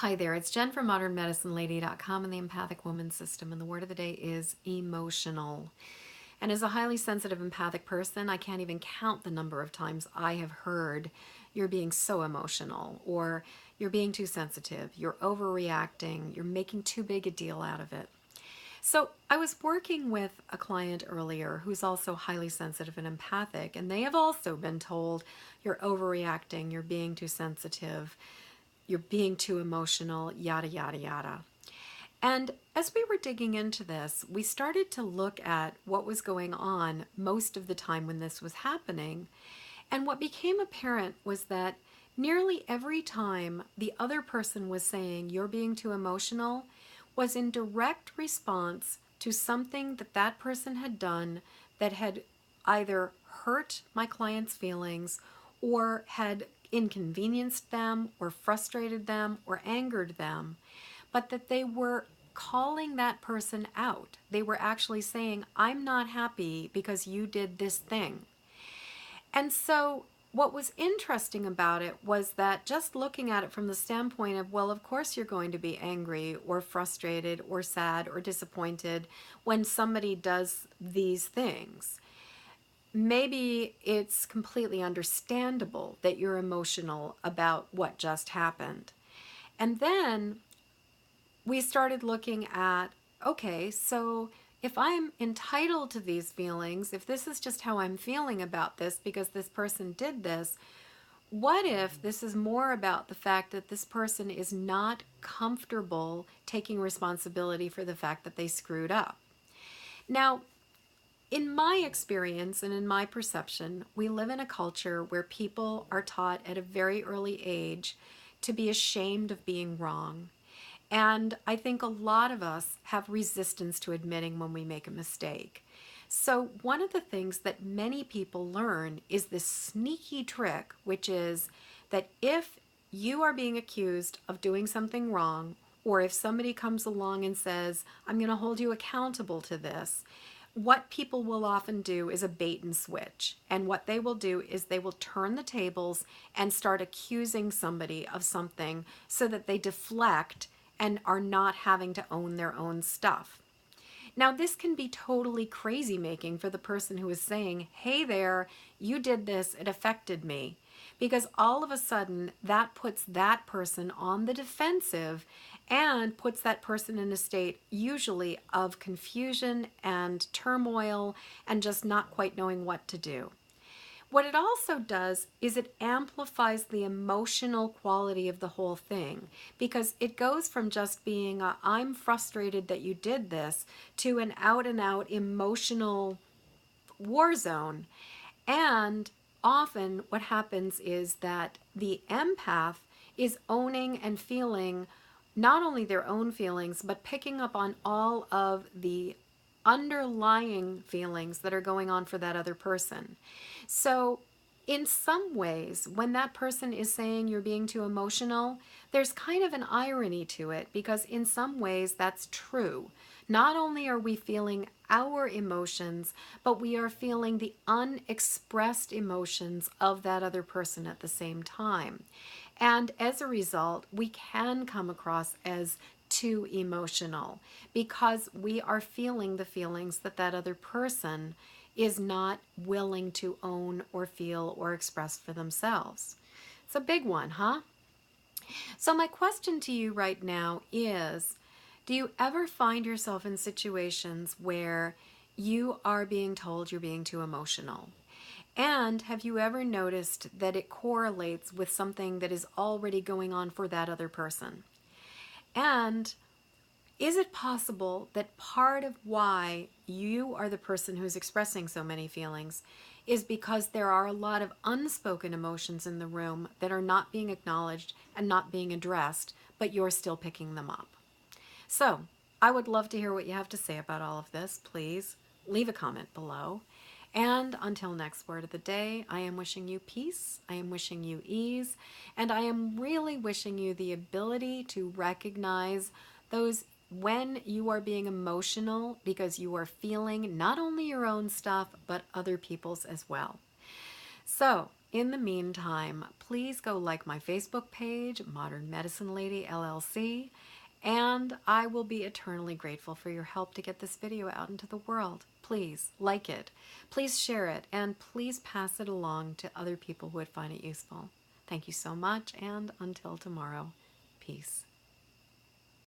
Hi there, it's Jen from modernmedicinelady.com and the Empathic Woman System, and the word of the day is emotional. And as a highly sensitive empathic person, I can't even count the number of times I have heard you're being so emotional, or you're being too sensitive, you're overreacting, you're making too big a deal out of it. So I was working with a client earlier who's also highly sensitive and empathic, and they have also been told you're overreacting, you're being too sensitive, you're being too emotional, yada, yada, yada. And as we were digging into this, we started to look at what was going on most of the time when this was happening. And what became apparent was that nearly every time the other person was saying, "You're being too emotional," was in direct response to something that that person had done that had either hurt my client's feelings or had inconvenienced them or frustrated them or angered them, but that they were calling that person out. They were actually saying, "I'm not happy because you did this thing." And so what was interesting about it was that just looking at it from the standpoint of, well, of course you're going to be angry or frustrated or sad or disappointed when somebody does these things. Maybe it's completely understandable that you're emotional about what just happened. And then we started looking at, okay, so if I'm entitled to these feelings, if this is just how I'm feeling about this because this person did this, what if this is more about the fact that this person is not comfortable taking responsibility for the fact that they screwed up? Now, in my experience and in my perception, we live in a culture where people are taught at a very early age to be ashamed of being wrong. And I think a lot of us have resistance to admitting when we make a mistake. So, one of the things that many people learn is this sneaky trick, which is that if you are being accused of doing something wrong, or if somebody comes along and says, "I'm going to hold you accountable to this," what people will often do is a bait and switch. And what they will do is they will turn the tables and start accusing somebody of something so that they deflect and are not having to own their own stuff. Now, this can be totally crazy making for the person who is saying, "Hey there, you did this, it affected me." Because all of a sudden, that puts that person on the defensive and puts that person in a state usually of confusion and turmoil and just not quite knowing what to do. What it also does is it amplifies the emotional quality of the whole thing, because it goes from just being a, "I'm frustrated that you did this," to an out and out emotional war zone. And often what happens is that the empath is owning and feeling not only their own feelings, but picking up on all of the underlying feelings that are going on for that other person. So, in some ways, when that person is saying you're being too emotional, there's kind of an irony to it, because in some ways that's true. Not only are we feeling our emotions, but we are feeling the unexpressed emotions of that other person at the same time. And as a result, we can come across as too emotional because we are feeling the feelings that that other person is not willing to own or feel or express for themselves. It's a big one, huh? So my question to you right now is, do you ever find yourself in situations where you are being told you're being too emotional? And have you ever noticed that it correlates with something that is already going on for that other person? And is it possible that part of why you are the person who's expressing so many feelings is because there are a lot of unspoken emotions in the room that are not being acknowledged and not being addressed, but you're still picking them up? So, I would love to hear what you have to say about all of this. Please leave a comment below. And until next word of the day, I am wishing you peace, I am wishing you ease, and I am really wishing you the ability to recognize those when you are being emotional, because you are feeling not only your own stuff, but other people's as well. So, In the meantime, please go like my Facebook page, Modern Medicine Lady LLC, and I will be eternally grateful for your help to get this video out into the world. Please like it, please share it, and please pass it along to other people who would find it useful. Thank you so much, and until tomorrow, peace.